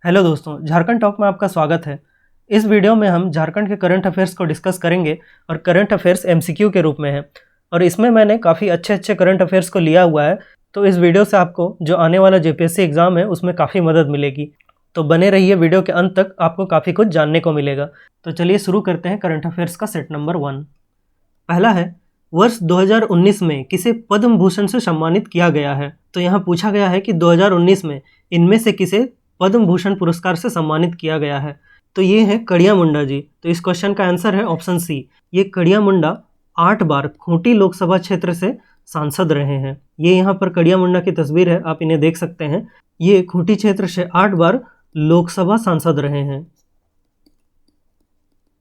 Hello दोस्तों, Jharkhand talk में आपका स्वागत है। इस वीडियो में हम झारखंड के करंट अफेयर्स को डिस्कस करेंगे और करंट अफेयर्स एमसीक्यू के रूप में है और इसमें मैंने काफ़ी अच्छे करंट अफेयर्स को लिया हुआ है। तो इस वीडियो से आपको जो आने वाला जेपीएससी एग्ज़ाम है उसमें काफ़ी मदद मिलेगी। तो बने रहिए वीडियो के अंत तक, आपको काफ़ी कुछ जानने को मिलेगा। तो चलिए शुरू करते हैं करंट अफेयर्स का सेट नंबर 1। पहला है, वर्ष 2019 में किसे पद्म भूषण से सम्मानित किया गया है। तो यहाँ पूछा गया है कि 2019 में इनमें से किसे पद्म भूषण पुरस्कार से सम्मानित किया गया है। तो ये है कड़िया मुंडा जी। तो इस क्वेश्चन का आंसर है ऑप्शन सी। ये कड़िया मुंडा 8 बार खूंटी लोकसभा क्षेत्र से सांसद रहे हैं। ये यहाँ पर कड़िया मुंडा की तस्वीर है, आप इन्हें देख सकते हैं। ये खूंटी क्षेत्र से 8 बार लोकसभा सांसद रहे हैं,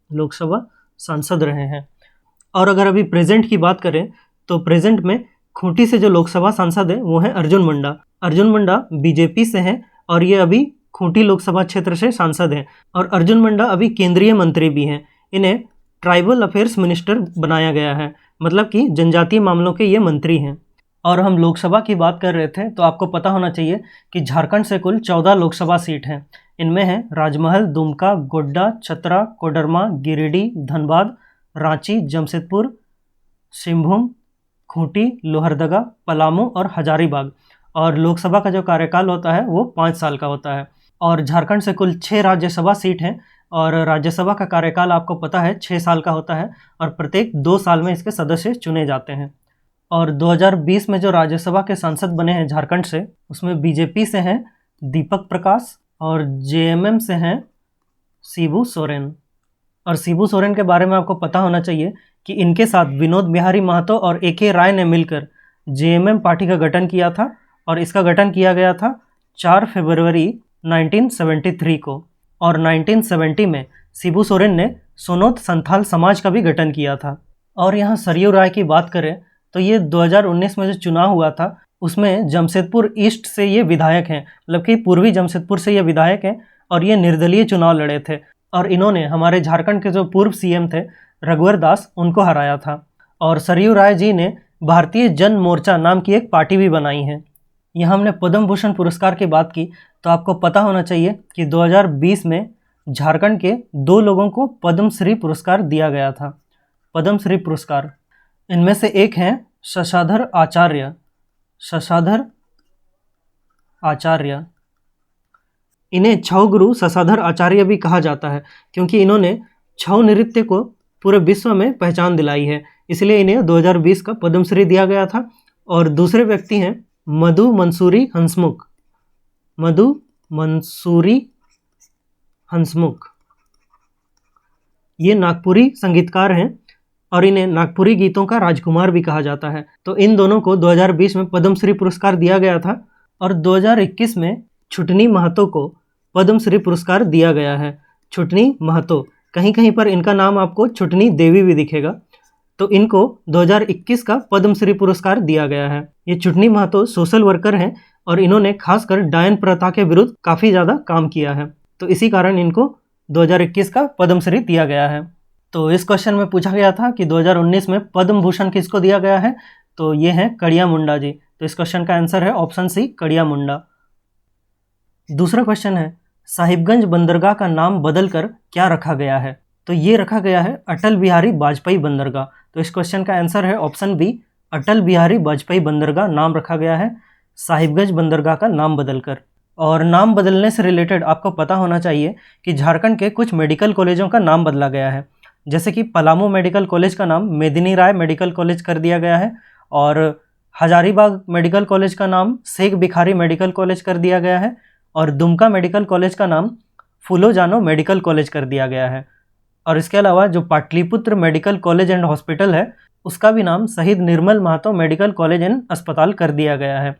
लोकसभा सांसद रहे हैं। और अगर अभी प्रेजेंट की बात करें तो प्रेजेंट में खूंटी से जो लोकसभा सांसद है वो है अर्जुन मुंडा। अर्जुन मुंडा बीजेपी से हैं और ये अभी खूंटी लोकसभा क्षेत्र से सांसद हैं। और अर्जुन मुंडा अभी केंद्रीय मंत्री भी हैं। इन्हें ट्राइबल अफेयर्स मिनिस्टर बनाया गया है, मतलब कि जनजातीय मामलों के ये मंत्री हैं। और हम लोकसभा की बात कर रहे थे तो आपको पता होना चाहिए कि झारखंड से कुल 14 लोकसभा सीट हैं। इनमें है राजमहल, दुमका, गोड्डा, चतरा, कोडरमा, गिरिडीह, धनबाद, रांची, जमशेदपुर, सिंहभूम, खूंटी, लोहरदगा, पलामू और हजारीबाग। और लोकसभा का जो कार्यकाल होता है वो 5 साल का होता है। और झारखंड से कुल 6 राज्यसभा सीट हैं और राज्यसभा का कार्यकाल आपको पता है 6 साल का होता है और प्रत्येक 2 साल में इसके सदस्य चुने जाते हैं। और 2020 में जो राज्यसभा के सांसद बने हैं झारखंड से, उसमें बीजेपी से हैं दीपक प्रकाश और जेएमएम से हैं शिबू सोरेन। और शिबू सोरेन के बारे में आपको पता होना चाहिए कि इनके साथ विनोद बिहारी महतो और एके राय ने मिलकर जेएमएम पार्टी का गठन किया था और इसका गठन किया गया था 4 फरवरी 1973 को। और 1970 में शिबू सोरेन ने सोनोत संथाल समाज का भी गठन किया था। और यहाँ सरयू राय की बात करें तो ये 2019 में जो चुनाव हुआ था उसमें जमशेदपुर ईस्ट से ये विधायक हैं, मतलब कि पूर्वी जमशेदपुर से ये विधायक हैं और ये निर्दलीय चुनाव लड़े थे। और इन्होंने हमारे झारखंड के जो पूर्व सीएम थे रघुवर दास, उनको हराया था। और सरयू राय जी ने भारतीय जन मोर्चा नाम की एक पार्टी भी बनाई है। यहाँ हमने पद्म भूषण पुरस्कार की बात की तो आपको पता होना चाहिए कि 2020 में झारखंड के 2 लोगों को पद्मश्री पुरस्कार दिया गया था। पद्मश्री पुरस्कार, इनमें से एक हैं शशाधर आचार्य। शशाधर आचार्य, इन्हें छऊ गुरु शशाधर आचार्य भी कहा जाता है क्योंकि इन्होंने छऊ नृत्य को पूरे विश्व में पहचान दिलाई है, इसलिए इन्हें 2020 का पद्मश्री दिया गया था। और दूसरे व्यक्ति हैं मधु मंसूरी हंसमुख। मधु मंसूरी हंसमुख, ये नागपुरी संगीतकार हैं और इन्हें नागपुरी गीतों का राजकुमार भी कहा जाता है। तो इन दोनों को 2020 में पद्मश्री पुरस्कार दिया गया था। और 2021 में छुटनी महतो को पद्मश्री पुरस्कार दिया गया है। छुटनी महतो, कहीं कहीं पर इनका नाम आपको छुटनी देवी भी दिखेगा। तो इनको 2021 का पद्मश्री पुरस्कार दिया गया है। ये छुटनी महतो सोशल वर्कर हैं और इन्होंने खासकर डायन प्रथा के विरुद्ध काफ़ी ज़्यादा काम किया है, तो इसी कारण इनको 2021 का पद्मश्री दिया गया है। तो इस क्वेश्चन में पूछा गया था कि 2019 में पद्म भूषण किसको दिया गया है, तो ये हैं कड़िया मुंडा जी। तो इस क्वेश्चन का आंसर है ऑप्शन सी, कड़िया मुंडा। दूसरा क्वेश्चन है, साहिबगंज बंदरगाह का नाम बदलकर क्या रखा गया है। तो ये रखा गया है अटल बिहारी वाजपेयी बंदरगाह। तो इस क्वेश्चन का आंसर है ऑप्शन बी, अटल बिहारी वाजपेयी बंदरगाह नाम रखा गया है साहिबगंज बंदरगाह का नाम बदलकर। और नाम बदलने से रिलेटेड आपको पता होना चाहिए कि झारखंड के कुछ मेडिकल कॉलेजों का नाम बदला गया है। जैसे कि पलामू मेडिकल कॉलेज का नाम मेदिनी राय मेडिकल कॉलेज कर दिया गया है और हजारीबाग मेडिकल कॉलेज का नाम शेख भिखारी मेडिकल कॉलेज कर दिया गया है और दुमका मेडिकल कॉलेज का नाम फूलो जानो मेडिकल कॉलेज कर दिया गया है। और इसके अलावा जो Pataliputra medical college and hospital है उसका भी नाम शहीद निर्मल महतो मेडिकल कॉलेज एंड अस्पताल कर दिया गया है।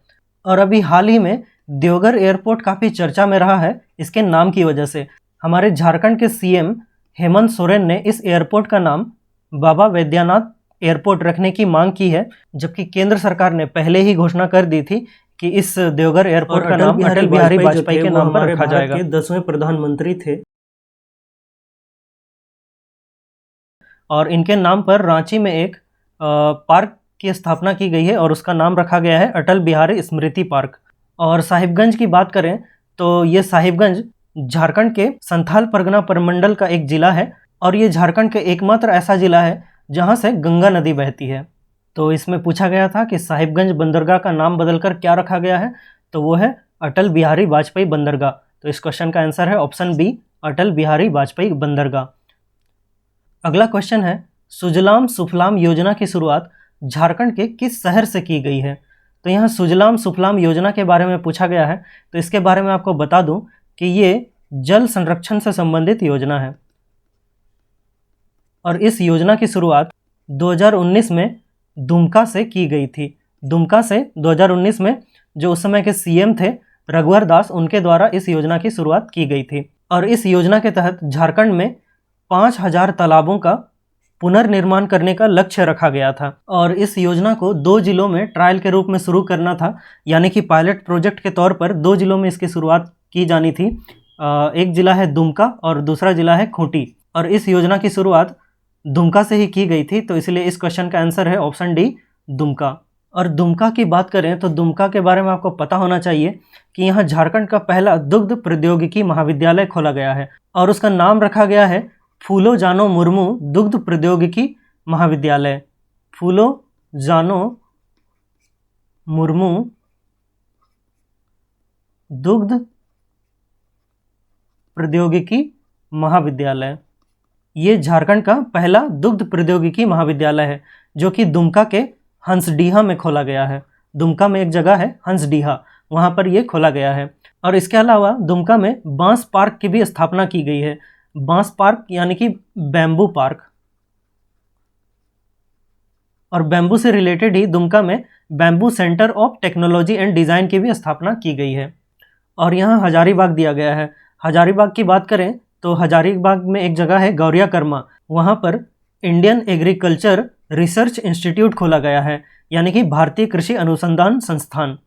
और अभी हाल ही में देवघर एयरपोर्ट काफ़ी चर्चा में रहा है इसके नाम की वजह से। हमारे झारखंड के सीएम हेमंत सोरेन ने इस एयरपोर्ट का नाम बाबा वैद्यनाथ एयरपोर्ट रखने की मांग की है, जबकि केंद्र सरकार ने पहले ही घोषणा कर दी थी कि इस देवघर एयरपोर्ट का नाम अटल बिहारी वाजपेयी के नाम पर रखा जाएगा। 10वें प्रधानमंत्री थे और इनके नाम पर रांची में एक पार्क की स्थापना की गई है और उसका नाम रखा गया है अटल बिहारी स्मृति पार्क। और साहिबगंज की बात करें तो ये साहिबगंज झारखंड के संथाल परगना प्रमंडल का एक जिला है और ये झारखंड के एकमात्र ऐसा जिला है जहाँ से गंगा नदी बहती है। तो इसमें पूछा गया था कि साहिबगंज बंदरगाह का नाम बदलकर क्या रखा गया है, तो वो है अटल बिहारी वाजपेयी बंदरगाह। तो इस क्वेश्चन का आंसर है ऑप्शन बी, अटल बिहारी वाजपेयी बंदरगाह। अगला क्वेश्चन है, सुजलाम सुफलाम योजना की शुरुआत झारखंड के किस शहर से की गई है? तो यहाँ सुजलाम सुफलाम योजना के बारे में पूछा गया है। तो इसके बारे में आपको बता दूं कि ये जल संरक्षण से संबंधित योजना है और इस योजना की शुरुआत 2019 में दुमका से की गई थी। दुमका से 2019 में जो उस समय के सीएम थे रघुवर दास, उनके द्वारा इस योजना की शुरुआत की गई थी और इस योजना के तहत झारखंड में 5000 तालाबों का पुनर्निर्माण करने का लक्ष्य रखा गया था और इस योजना को 2 जिलों में ट्रायल के रूप में शुरू करना था, यानी कि पायलट प्रोजेक्ट के तौर पर 2 जिलों में इसकी शुरुआत की जानी थी। एक जिला है दुमका और दूसरा जिला है खूंटी और इस योजना की शुरुआत दुमका से ही की गई थी। तो इसलिए इस क्वेश्चन का आंसर है ऑप्शन डी, दुमका। और दुमका की बात करें तो दुमका के बारे में आपको पता होना चाहिए कि यहाँ झारखंड का पहला दुग्ध प्रौद्योगिकी महाविद्यालय खोला गया है और उसका नाम रखा गया है फूलो जानो मुर्मू दुग्ध प्रौद्योगिकी महाविद्यालय। फूलो जानो मुर्मू दुग्ध प्रौद्योगिकी महाविद्यालय, ये झारखंड का पहला दुग्ध प्रौद्योगिकी महाविद्यालय है जो कि दुमका के हंसडीहा में खोला गया है। दुमका में एक जगह है हंसडीहा, वहाँ पर ये खोला गया है। और इसके अलावा दुमका में बांस पार्क की भी स्थापना की गई है। बांस पार्क यानी कि बैम्बू पार्क, और बैम्बू से रिलेटेड ही दुमका में bamboo centre of technology and design की भी स्थापना की गई है। और यहाँ हजारीबाग दिया गया है। हजारीबाग की बात करें तो हजारीबाग में एक जगह है गौरिया कर्मा, वहाँ पर इंडियन एग्रीकल्चर रिसर्च इंस्टीट्यूट खोला गया है, यानी कि भारतीय कृषि अनुसंधान संस्थान।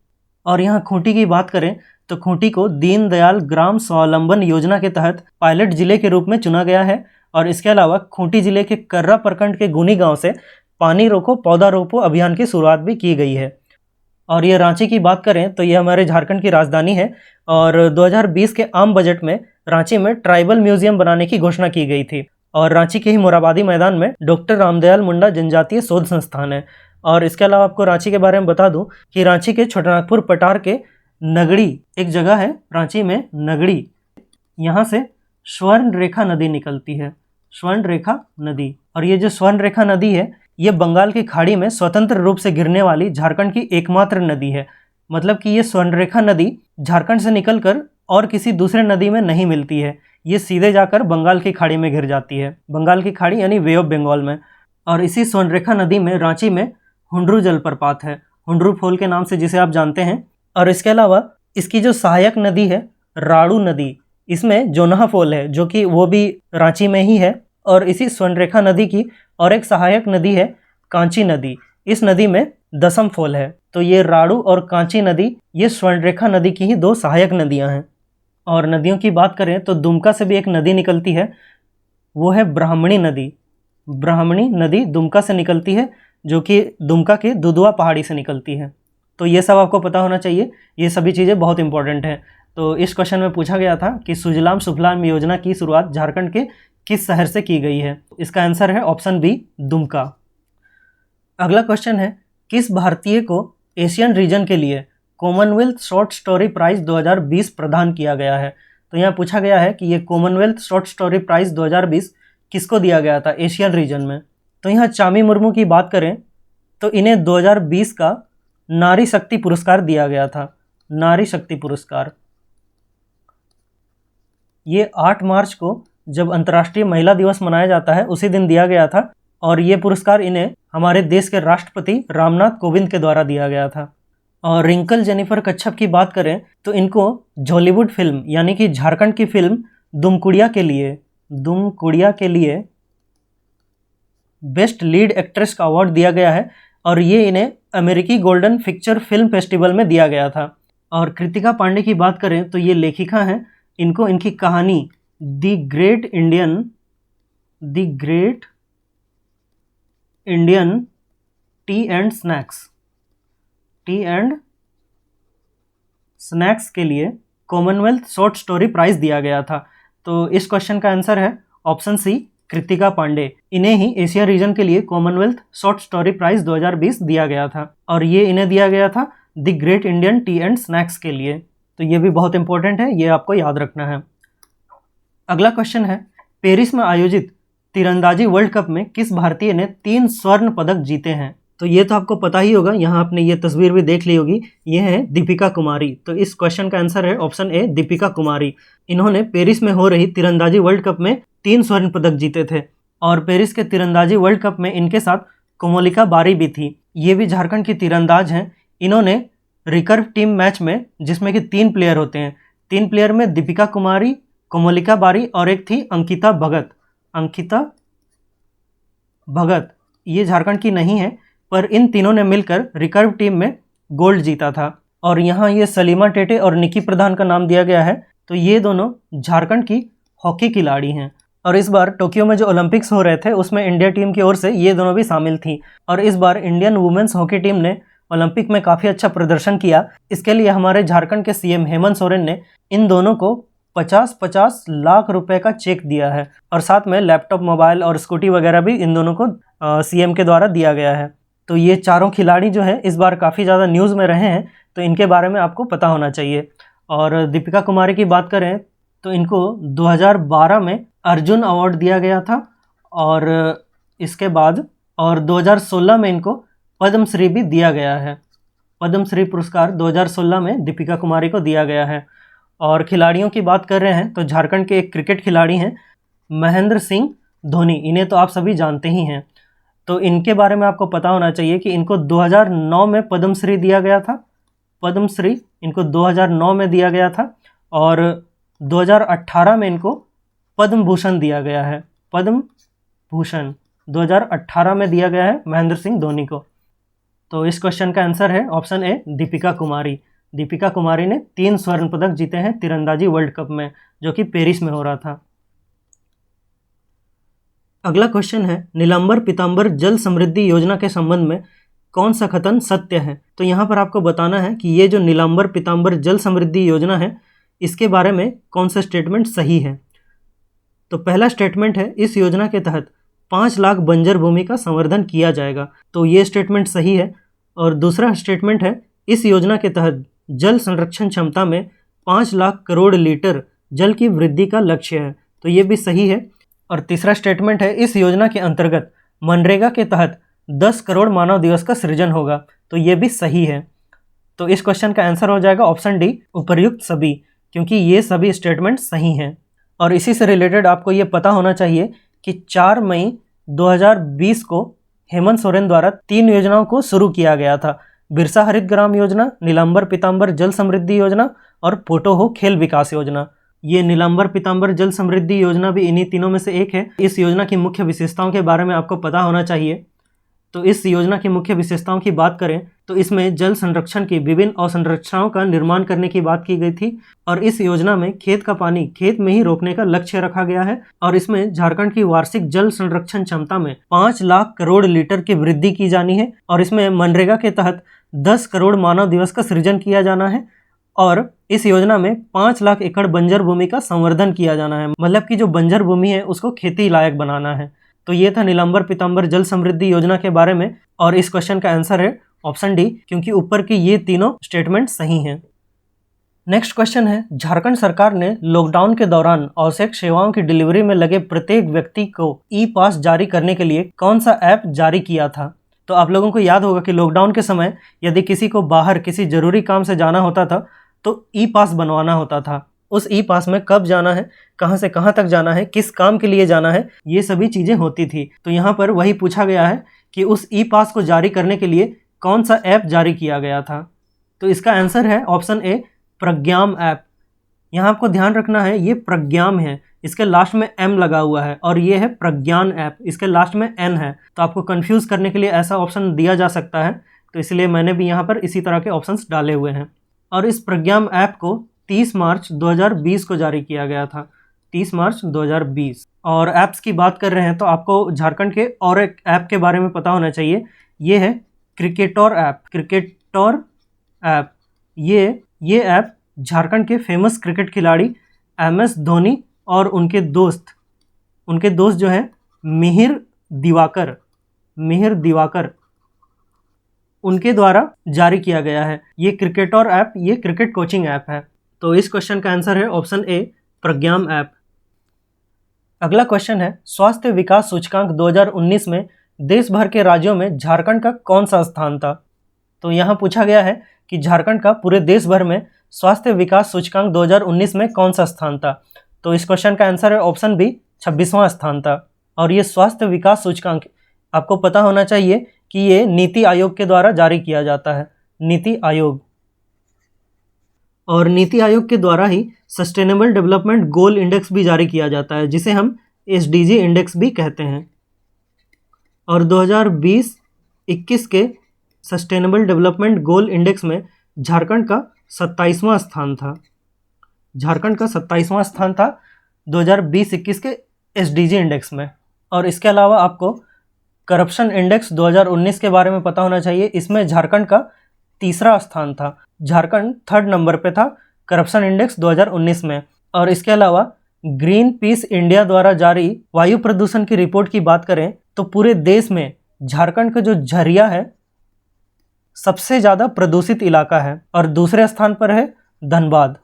और यहाँ खूंटी की बात करें तो खूंटी को दीनदयाल ग्राम स्वावलंबन योजना के तहत पायलट जिले के रूप में चुना गया है। और इसके अलावा खूंटी जिले के कर्रा प्रखंड के गुनी गांव से पानी रोको पौधा रोपो अभियान की शुरुआत भी की गई है। और ये रांची की बात करें तो ये हमारे झारखंड की राजधानी है और 2020 के आम बजट में रांची में ट्राइबल म्यूजियम बनाने की घोषणा की गई थी और रांची के ही मोराबादी मैदान में डॉक्टर रामदयाल मुंडा जनजातीय शोध संस्थान है। और इसके अलावा आपको रांची के बारे में बता दूं कि रांची के छोटानागपुर पठार के नगड़ी एक जगह है, रांची में नगड़ी, यहाँ से स्वर्ण रेखा नदी निकलती है, स्वर्ण रेखा नदी। और ये जो स्वर्ण रेखा नदी है ये बंगाल की खाड़ी में स्वतंत्र रूप से गिरने वाली झारखंड की एकमात्र नदी है। मतलब कि ये स्वर्ण रेखा नदी झारखंड से निकलकर और किसी दूसरे नदी में नहीं मिलती है, ये सीधे जाकर बंगाल की खाड़ी में गिर जाती है, बंगाल की खाड़ी यानी वे ऑफ बंगाल में। और इसी स्वर्ण रेखा नदी में रांची में हुंडरू जलप्रपात है, हुंडरू फॉल के नाम से जिसे आप जानते हैं। और इसके अलावा इसकी जो सहायक नदी है राड़ू नदी, इसमें जोनाह फॉल है जो कि वो भी रांची में ही है। और इसी स्वर्ण रेखा नदी की और एक सहायक नदी है कांची नदी, इस नदी में दसम फॉल है। तो ये राड़ू और कांची नदी ये स्वर्ण रेखा नदी की ही 2 सहायक नदियां हैं। और नदियों की बात करें तो दुमका से भी एक नदी निकलती है, वो है ब्राह्मणी नदी। ब्राह्मणी नदी दुमका से निकलती है जो कि दुमका के दुधवा पहाड़ी से निकलती है। तो ये सब आपको पता होना चाहिए, ये सभी चीज़ें बहुत इंपॉर्टेंट हैं। तो इस क्वेश्चन में पूछा गया था कि सुजलाम सुफलाम योजना की शुरुआत झारखंड के किस शहर से की गई है? इसका आंसर है ऑप्शन बी, दुमका। अगला क्वेश्चन है, किस भारतीय को एशियन रीजन के लिए कॉमनवेल्थ शॉर्ट स्टोरी प्राइज 2020 प्रदान किया गया है? तो यहाँ पूछा गया है कि ये कॉमनवेल्थ शॉर्ट स्टोरी प्राइज 2020 किसको दिया गया था एशियन रीजन में? तो यहाँ चामी मुर्मू की बात करें तो इन्हें 2020 का नारी शक्ति पुरस्कार दिया गया था, नारी शक्ति पुरस्कार। ये 8 मार्च को जब अंतर्राष्ट्रीय महिला दिवस मनाया जाता है उसी दिन दिया गया था और ये पुरस्कार इन्हें हमारे देश के राष्ट्रपति रामनाथ कोविंद के द्वारा दिया गया था। और रिंकल जेनिफर कच्छप की बात करें तो इनको जॉलीवुड फिल्म यानी कि झारखंड की फिल्म दुमकुड़िया के लिए बेस्ट लीड एक्ट्रेस का अवार्ड दिया गया है और ये इन्हें अमेरिकी गोल्डन पिक्चर फिल्म फेस्टिवल में दिया गया था। और कृतिका पांडे की बात करें तो ये लेखिका हैं, इनको इनकी कहानी the great Indian T and snacks के लिए कॉमनवेल्थ शॉर्ट स्टोरी प्राइज दिया गया था। तो इस क्वेश्चन का आंसर है ऑप्शन सी, कृतिका पांडे। इन्हें ही एशिया रीजन के लिए कॉमनवेल्थ शॉर्ट स्टोरी प्राइज 2020 दिया गया था और ये इन्हें दिया गया था the great Indian T and snacks के लिए। तो ये भी बहुत इंपॉर्टेंट है, ये आपको याद रखना है। अगला क्वेश्चन है, पेरिस में आयोजित तीरंदाजी वर्ल्ड कप में किस भारतीय ने 3 स्वर्ण पदक जीते हैं? तो ये तो आपको पता ही होगा, यहाँ आपने ये तस्वीर भी देख ली होगी, ये है दीपिका कुमारी। तो इस क्वेश्चन का आंसर है ऑप्शन ए, दीपिका कुमारी। इन्होंने पेरिस में हो रही तीरंदाजी वर्ल्ड कप में 3 स्वर्ण पदक जीते थे और पेरिस के तीरंदाजी वर्ल्ड कप में इनके साथ कोमोलिका बारी भी थी। ये भी झारखंड की तीरंदाज हैं। इन्होंने रिकर्व टीम मैच में, जिसमें कि 3 प्लेयर होते हैं, 3 प्लेयर में दीपिका कुमारी, कोमोलिका बारी और एक थी अंकिता भगत। अंकिता भगत ये झारखंड की नहीं है, पर इन तीनों ने मिलकर रिकर्व टीम में गोल्ड जीता था। और यहाँ ये सलीमा टेटे और निकी प्रधान का नाम दिया गया है। तो ये दोनों झारखंड की हॉकी खिलाड़ी हैं और इस बार टोक्यो में जो ओलंपिक्स हो रहे थे उसमें इंडिया टीम की ओर से ये दोनों भी शामिल थी और इस बार इंडियन वुमेन्स हॉकी टीम ने ओलंपिक में काफ़ी अच्छा प्रदर्शन किया। इसके लिए हमारे झारखंड के सीएम हेमंत सोरेन ने इन दोनों को 50-50 लाख रुपए का चेक दिया है और साथ में लैपटॉप, मोबाइल और स्कूटी वगैरह भी इन दोनों को सीएम के द्वारा दिया गया है। तो ये चारों खिलाड़ी जो हैं इस बार काफ़ी ज़्यादा न्यूज़ में रहे हैं, तो इनके बारे में आपको पता होना चाहिए। और दीपिका कुमारी की बात करें तो इनको 2012 में अर्जुन अवार्ड दिया गया था और इसके बाद 2016 में इनको पद्मश्री भी दिया गया है। पद्मश्री पुरस्कार 2016 में दीपिका कुमारी को दिया गया है। और खिलाड़ियों की बात कर रहे हैं तो झारखंड के एक क्रिकेट खिलाड़ी हैं महेंद्र सिंह धोनी। इन्हें तो आप सभी जानते ही हैं। तो इनके बारे में आपको पता होना चाहिए कि इनको 2009 में पद्मश्री दिया गया था। पद्मश्री इनको 2009 में दिया गया था और 2018 में इनको पद्म भूषण दिया गया है। पद्म भूषण 2018 में दिया गया है महेंद्र सिंह धोनी को। तो इस क्वेश्चन का आंसर है ऑप्शन ए, दीपिका कुमारी। दीपिका कुमारी ने 3 स्वर्ण पदक जीते हैं तीरंदाजी वर्ल्ड कप में, जो कि पेरिस में हो रहा था। अगला क्वेश्चन है, नीलांबर पीतांबर जल समृद्धि योजना के संबंध में कौन सा कथन सत्य है? तो यहाँ पर आपको बताना है कि ये जो नीलांबर पीतांबर जल समृद्धि योजना है इसके बारे में कौन सा स्टेटमेंट सही है। तो पहला स्टेटमेंट है, इस योजना के तहत 5 लाख बंजर भूमि का संवर्धन किया जाएगा। तो ये स्टेटमेंट सही है। और दूसरा स्टेटमेंट है, इस योजना के तहत जल संरक्षण क्षमता में 5 लाख करोड़ लीटर जल की वृद्धि का लक्ष्य है। तो ये भी सही है। और तीसरा स्टेटमेंट है, इस योजना के अंतर्गत मनरेगा के तहत 10 करोड़ मानव दिवस का सृजन होगा। तो ये भी सही है। तो इस क्वेश्चन का आंसर हो जाएगा ऑप्शन डी, उपर्युक्त सभी, क्योंकि ये सभी स्टेटमेंट सही हैं। और इसी से रिलेटेड आपको ये पता होना चाहिए कि 4 मई 2020 को हेमंत सोरेन द्वारा 3 योजनाओं को शुरू किया गया था। बिरसा हरित ग्राम योजना, नीलांबर पीतांबर जल समृद्धि योजना और पोटोहो खेल विकास योजना। ये नीलांबर पीतांबर जल समृद्धि योजना भी इन्हीं तीनों में से एक है। इस योजना की मुख्य विशेषताओं के बारे में आपको पता होना चाहिए। तो इस योजना की मुख्य विशेषताओं की बात करें तो इसमें जल संरक्षण की विभिन्न अवसंरचनाओं का निर्माण करने की बात की गई थी और इस योजना में खेत का पानी खेत में ही रोकने का लक्ष्य रखा गया है। और इसमें झारखंड की वार्षिक जल संरक्षण क्षमता में 5 लाख करोड़ लीटर की वृद्धि की जानी है और इसमें मनरेगा के तहत 10 करोड़ मानव दिवस का सृजन किया जाना है और इस योजना में 5 लाख एकड़ बंजर भूमि का संवर्धन किया जाना है। मतलब कि जो बंजर भूमि है उसको खेती लायक बनाना है। तो ये था नीलांबर पीतांबर जल समृद्धि योजना के बारे में और इस क्वेश्चन का आंसर है ऑप्शन डी, क्योंकि ऊपर की ये तीनों स्टेटमेंट सही हैं। नेक्स्ट क्वेश्चन है, झारखंड सरकार ने लॉकडाउन के दौरान आवश्यक सेवाओं की डिलीवरी में लगे प्रत्येक व्यक्ति को ई पास जारी करने के लिए कौन सा ऐप जारी किया था? तो आप लोगों को याद होगा कि लॉकडाउन के समय यदि किसी को बाहर किसी जरूरी काम से जाना होता था तो ई पास बनवाना होता था। उस ई पास में कब जाना है, कहाँ से कहाँ तक जाना है, किस काम के लिए जाना है, ये सभी चीज़ें होती थी। तो यहाँ पर वही पूछा गया है कि उस ई पास को जारी करने के लिए कौन सा ऐप जारी किया गया था। तो इसका आंसर है ऑप्शन ए, प्रज्ञाम ऐप। यहाँ आपको ध्यान रखना है ये प्रज्ञाम है, इसके लास्ट में एम लगा हुआ है और ये है प्रज्ञान ऐप, इसके लास्ट में एन है। तो आपको कंफ्यूज करने के लिए ऐसा ऑप्शन दिया जा सकता है, तो इसलिए मैंने भी यहाँ पर इसी तरह के ऑप्शंस डाले हुए हैं। और इस प्रज्ञाम ऐप को 30 मार्च 2020 को जारी किया गया था, 30 मार्च 2020। और ऐप्स की बात कर रहे हैं तो आपको झारखंड के और एक ऐप के बारे में पता होना चाहिए, ये है क्रिकेटोर ऐप। क्रिकेटोर ऐप ये ऐप झारखंड के फेमस क्रिकेट खिलाड़ी MS धोनी और उनके दोस्त जो हैं मिहिर दिवाकर उनके द्वारा जारी किया गया है। ये क्रिकेटॉर ऐप, ये क्रिकेट कोचिंग ऐप है। तो इस क्वेश्चन का आंसर है ऑप्शन ए, प्रज्ञाम ऐप। अगला क्वेश्चन है, स्वास्थ्य विकास सूचकांक 2019 में देश भर के राज्यों में झारखंड का कौन सा स्थान था? तो यहाँ पूछा गया है कि झारखंड का पूरे देश भर में स्वास्थ्य विकास सूचकांक 2019 में कौन सा स्थान था? तो इस क्वेश्चन का आंसर है ऑप्शन बी, 26वां स्थान था। और ये स्वास्थ्य विकास सूचकांक आपको पता होना चाहिए कि ये नीति आयोग के द्वारा जारी किया जाता है, नीति आयोग। और नीति आयोग के द्वारा ही सस्टेनेबल डेवलपमेंट गोल इंडेक्स भी जारी किया जाता है, जिसे हम SDG इंडेक्स भी कहते हैं। और 2020-21 के सस्टेनेबल डेवलपमेंट गोल इंडेक्स में झारखंड का 27वां स्थान था। झारखंड का 27वां स्थान था 2020-21 के SDG इंडेक्स में। और इसके अलावा आपको करप्शन इंडेक्स 2019 के बारे में पता होना चाहिए। इसमें झारखंड का 3रा स्थान था। झारखंड 3rd नंबर पे था करप्शन इंडेक्स 2019 में। और इसके अलावा ग्रीन पीस इंडिया द्वारा जारी वायु प्रदूषण की रिपोर्ट की बात करें तो पूरे देश में झारखंड का जो झरिया है सबसे ज़्यादा प्रदूषित इलाका है और दूसरे स्थान पर है धनबाद।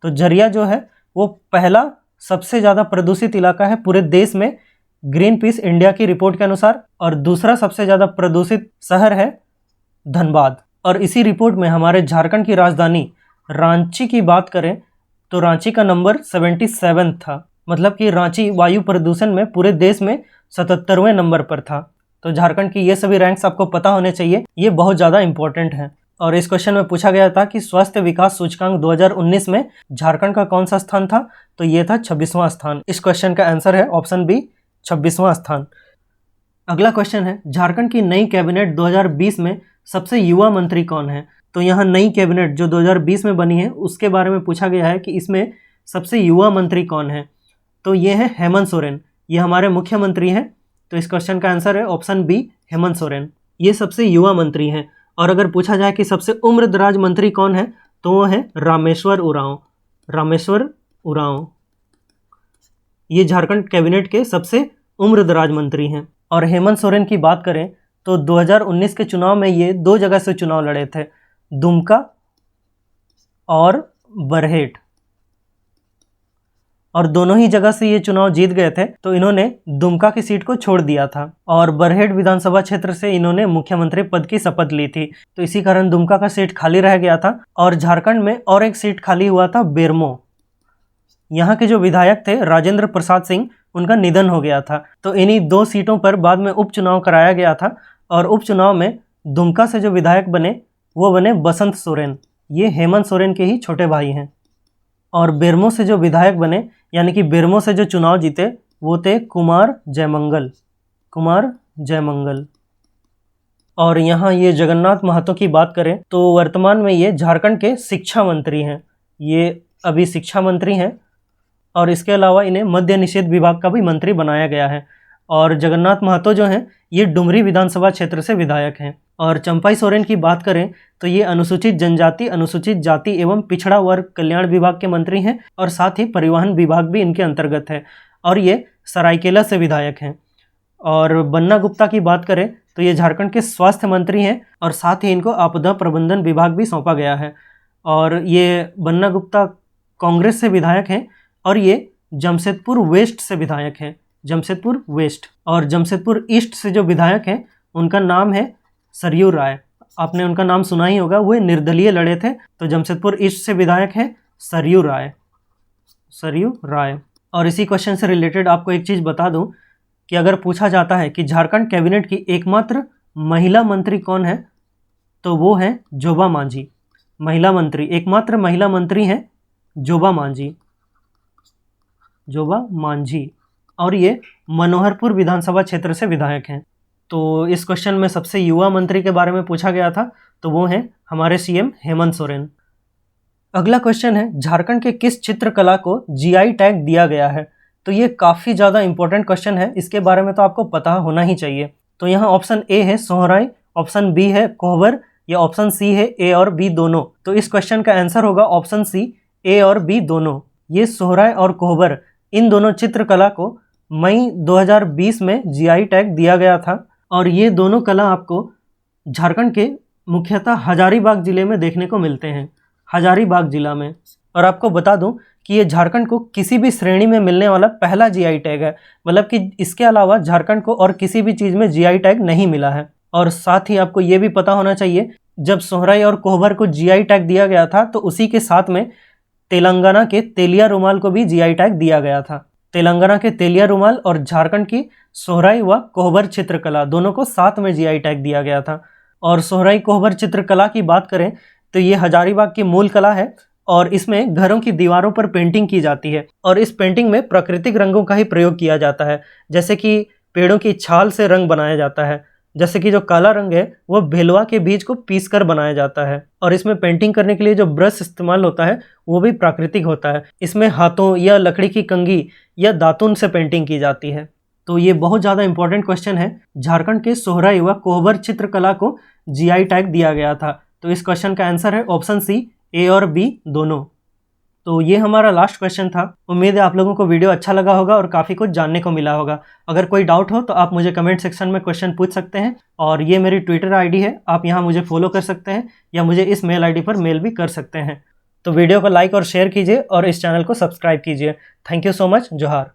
तो झरिया जो है वो पहला सबसे ज़्यादा प्रदूषित इलाका है पूरे देश में ग्रीन पीस इंडिया की रिपोर्ट के अनुसार, और दूसरा सबसे ज़्यादा प्रदूषित शहर है धनबाद। और इसी रिपोर्ट में हमारे झारखंड की राजधानी रांची की बात करें तो रांची का नंबर 77 था। मतलब कि रांची वायु प्रदूषण में पूरे देश में 77वें नंबर पर था। तो झारखंड की ये सभी रैंक्स आपको पता होने चाहिए, ये बहुत ज़्यादा इंपॉर्टेंट हैं। और इस क्वेश्चन में पूछा गया था कि स्वास्थ्य विकास सूचकांक 2019 में झारखंड का कौन सा स्थान था? तो ये था 26वां स्थान। इस क्वेश्चन का आंसर है ऑप्शन बी, 26वां स्थान। अगला क्वेश्चन है, झारखंड की नई कैबिनेट 2020 में सबसे युवा मंत्री कौन है? तो यहाँ नई कैबिनेट जो 2020 में बनी है उसके बारे में पूछा गया है कि इसमें सबसे युवा मंत्री कौन है? तो ये है हेमंत सोरेन। ये हमारे मुख्यमंत्री हैं। तो इस क्वेश्चन का आंसर है ऑप्शन बी, हेमंत सोरेन। ये सबसे युवा मंत्री हैं। और अगर पूछा जाए कि सबसे उम्रदराज मंत्री कौन है तो वो है रामेश्वर उरांव। ये झारखंड कैबिनेट के सबसे उम्रदराज मंत्री हैं। और हेमंत सोरेन की बात करें तो 2019 के चुनाव में ये 2 जगह से चुनाव लड़े थे, दुमका और बरहेट, और दोनों ही जगह से ये चुनाव जीत गए थे। तो इन्होंने दुमका की सीट को छोड़ दिया था और बरहेट विधानसभा क्षेत्र से इन्होंने मुख्यमंत्री पद की शपथ ली थी। तो इसी कारण दुमका का सीट खाली रह गया था। और झारखंड में और एक सीट खाली हुआ था, बेरमो। यहाँ के जो विधायक थे राजेंद्र प्रसाद सिंह, उनका निधन हो गया था। तो इन्हीं 2 सीटों पर बाद में उपचुनाव कराया गया था। और उपचुनाव में दुमका से जो विधायक बने वो बने बसंत सोरेन। ये हेमंत सोरेन के ही छोटे भाई हैं। और बेरमो से जो विधायक बने, यानी कि बेरमो से जो चुनाव जीते, वो थे कुमार जयमंगल। और यहाँ ये जगन्नाथ महतो की बात करें तो वर्तमान में ये झारखंड के शिक्षा मंत्री हैं। ये अभी शिक्षा मंत्री हैं। और इसके अलावा इन्हें मद्य निषेध विभाग का भी मंत्री बनाया गया है। और जगन्नाथ महतो जो हैं ये डुमरी विधानसभा क्षेत्र से विधायक हैं। और चंपाई सोरेन की बात करें तो ये अनुसूचित जनजाति, अनुसूचित जाति एवं पिछड़ा वर्ग कल्याण विभाग के मंत्री हैं। और साथ ही परिवहन विभाग भी इनके अंतर्गत है। और ये सरायकेला से विधायक हैं। और बन्ना गुप्ता की बात करें तो ये झारखंड के स्वास्थ्य मंत्री हैं। और साथ ही इनको आपदा प्रबंधन विभाग भी सौंपा गया है। और ये बन्ना गुप्ता कांग्रेस से विधायक हैं। और ये जमशेदपुर वेस्ट से विधायक हैं, जमशेदपुर वेस्ट। और जमशेदपुर ईस्ट से जो विधायक हैं उनका नाम है सरयू राय। आपने उनका नाम सुना ही होगा, वो निर्दलीय लड़े थे। तो जमशेदपुर ईस्ट से विधायक हैं सरयू राय। और इसी क्वेश्चन से रिलेटेड आपको एक चीज़ बता दूं कि अगर पूछा जाता है कि झारखंड कैबिनेट की एकमात्र महिला मंत्री कौन है तो वो है जोबा मांझी। एकमात्र महिला मंत्री हैं जोबा मांझी। और ये मनोहरपुर विधानसभा क्षेत्र से विधायक हैं। तो इस क्वेश्चन में सबसे युवा मंत्री के बारे में पूछा गया था, तो वो हैं हमारे CM हेमंत सोरेन। अगला क्वेश्चन है, झारखंड के किस चित्रकला को GI टैग दिया गया है? तो ये काफ़ी ज़्यादा इंपॉर्टेंट क्वेश्चन है, इसके बारे में तो आपको पता होना ही चाहिए। तो यहाँ ऑप्शन ए है सोहराई, ऑप्शन बी है कोहबर, या ऑप्शन सी है ए और बी दोनों। तो इस क्वेश्चन का आंसर होगा ऑप्शन सी, ए और बी दोनों। ये सोहराय और कोहबर इन दोनों चित्रकला को मई 2020 में जीआई टैग दिया गया था और ये दोनों कला आपको झारखंड के मुख्यतः हजारीबाग जिले में देखने को मिलते हैं, हजारीबाग जिला में। और आपको बता दूं कि ये झारखंड को किसी भी श्रेणी में मिलने वाला पहला जीआई टैग है, मतलब कि इसके अलावा झारखंड को और किसी भी चीज़ में जीआई टैग नहीं मिला है। और साथ ही आपको ये भी पता होना चाहिए, जब सोहराय और कोहबर को जीआई टैग दिया गया था तो उसी के साथ में तेलंगाना के तेलिया रुमाल को भी जीआई टैग दिया गया था। तेलंगाना के तेलिया रुमाल और झारखंड की सोहराय व कोहबर चित्रकला दोनों को साथ में जीआई टैग दिया गया था। और सोहराय कोहबर चित्रकला की बात करें तो ये हजारीबाग की मूल कला है और इसमें घरों की दीवारों पर पेंटिंग की जाती है और इस पेंटिंग में प्राकृतिक रंगों का ही प्रयोग किया जाता है, जैसे कि पेड़ों की छाल से रंग बनाया जाता है। जैसे कि जो काला रंग है वो भेलवा के बीज को पीसकर बनाया जाता है और इसमें पेंटिंग करने के लिए जो ब्रश इस्तेमाल होता है वो भी प्राकृतिक होता है। इसमें हाथों या लकड़ी की कंघी या दातुन से पेंटिंग की जाती है। तो ये बहुत ज़्यादा इंपॉर्टेंट क्वेश्चन है। झारखंड के सोहराय व कोहबर चित्रकला को जीआई टैग दिया गया था। तो इस क्वेश्चन का आंसर है ऑप्शन सी, ए और बी दोनों। तो ये हमारा लास्ट क्वेश्चन था। उम्मीद है आप लोगों को वीडियो अच्छा लगा होगा और काफ़ी कुछ जानने को मिला होगा। अगर कोई डाउट हो तो आप मुझे कमेंट सेक्शन में क्वेश्चन पूछ सकते हैं और ये मेरी ट्विटर आईडी है, आप यहाँ मुझे फॉलो कर सकते हैं या मुझे इस मेल आईडी पर मेल भी कर सकते हैं। तो वीडियो को लाइक और शेयर कीजिए और इस चैनल को सब्सक्राइब कीजिए। Thank you so much. जोहार।